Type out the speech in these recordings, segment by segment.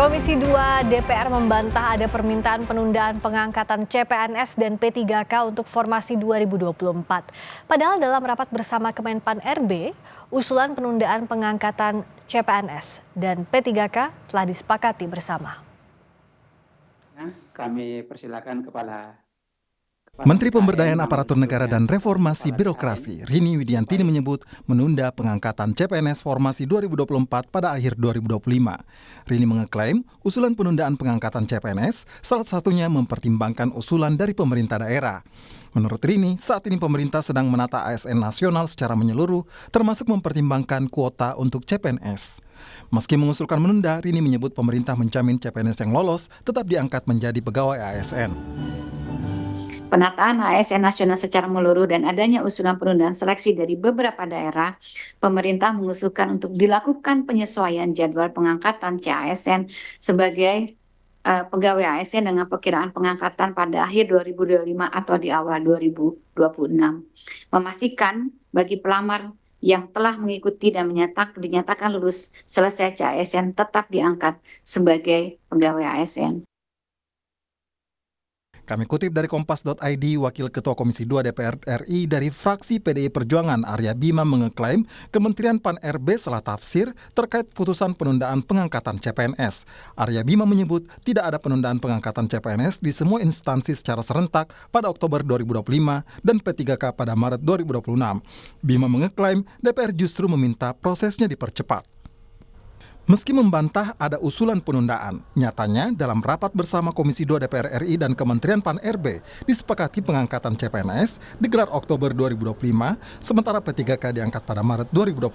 Komisi 2 DPR membantah ada permintaan penundaan pengangkatan CPNS dan P3K untuk formasi 2024. Padahal dalam rapat bersama Kemenpan RB, usulan penundaan pengangkatan CPNS dan P3K telah disepakati bersama. Kami persilakan Kepala Menteri Pemberdayaan Aparatur Negara dan Reformasi Birokrasi Rini Widiantini menyebut menunda pengangkatan CPNS formasi 2024 pada akhir 2025. Rini mengeklaim usulan penundaan pengangkatan CPNS salah satunya mempertimbangkan usulan dari pemerintah daerah. Menurut Rini, saat ini pemerintah sedang menata ASN nasional secara menyeluruh, termasuk mempertimbangkan kuota untuk CPNS. Meski mengusulkan menunda, Rini menyebut pemerintah menjamin CPNS yang lolos tetap diangkat menjadi pegawai ASN. Penataan ASN nasional secara menyeluruh dan adanya usulan penundaan seleksi dari beberapa daerah, pemerintah mengusulkan untuk dilakukan penyesuaian jadwal pengangkatan CASN sebagai pegawai ASN dengan perkiraan pengangkatan pada akhir 2025 atau di awal 2026. Memastikan bagi pelamar yang telah mengikuti dan dinyatakan lulus selesai CASN tetap diangkat sebagai pegawai ASN. Kami kutip dari Kompas.id, Wakil Ketua Komisi 2 DPR RI dari fraksi PDI Perjuangan Arya Bima mengeklaim Kementerian Pan-RB salah tafsir terkait putusan penundaan pengangkatan CPNS. Arya Bima menyebut tidak ada penundaan pengangkatan CPNS di semua instansi secara serentak pada Oktober 2025 dan P3K pada Maret 2026. Bima mengeklaim DPR justru meminta prosesnya dipercepat. Meski membantah ada usulan penundaan, nyatanya dalam rapat bersama Komisi 2 DPR RI dan Kementerian Pan-RB disepakati pengangkatan CPNS digelar Oktober 2025, sementara P3K diangkat pada Maret 2026.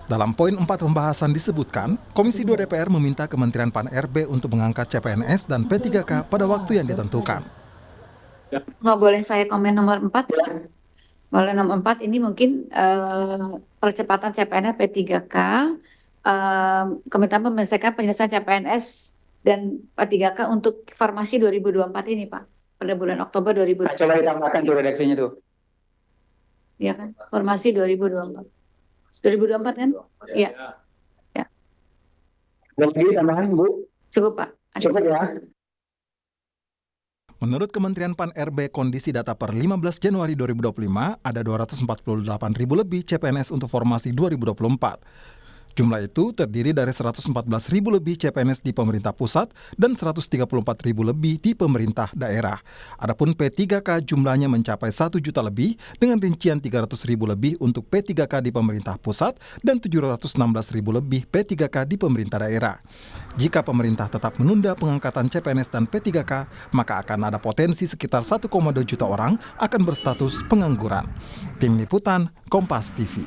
Dalam poin 4 pembahasan disebutkan, Komisi 2 DPR meminta Kementerian Pan-RB untuk mengangkat CPNS dan P3K pada waktu yang ditentukan. Boleh saya komen nomor 4? Boleh nomor 4 ini mungkin percepatan CPNS P3K. Kementerian menyelesaikan penyelesaian CPNS dan P3K untuk formasi 2024 ini, Pak, pada bulan Oktober 2024. Coba ditambahkan tuh redaksinya tuh. Iya kan, formasi 2024. 2024 kan? Iya. Ya. Lagi tambahan, Bu? Cukup, Pak. Cukup ya. Menurut Kementerian Pan-RB, kondisi data per 15 Januari 2025 ada 248.000 lebih CPNS untuk formasi 2024. Jumlah itu terdiri dari 114.000 lebih CPNS di pemerintah pusat dan 134.000 lebih di pemerintah daerah. Adapun P3K jumlahnya mencapai 1 juta lebih dengan rincian 300.000 lebih untuk P3K di pemerintah pusat dan 716.000 lebih P3K di pemerintah daerah. Jika pemerintah tetap menunda pengangkatan CPNS dan P3K, maka akan ada potensi sekitar 1,2 juta orang akan berstatus pengangguran. Tim Liputan, Kompas TV.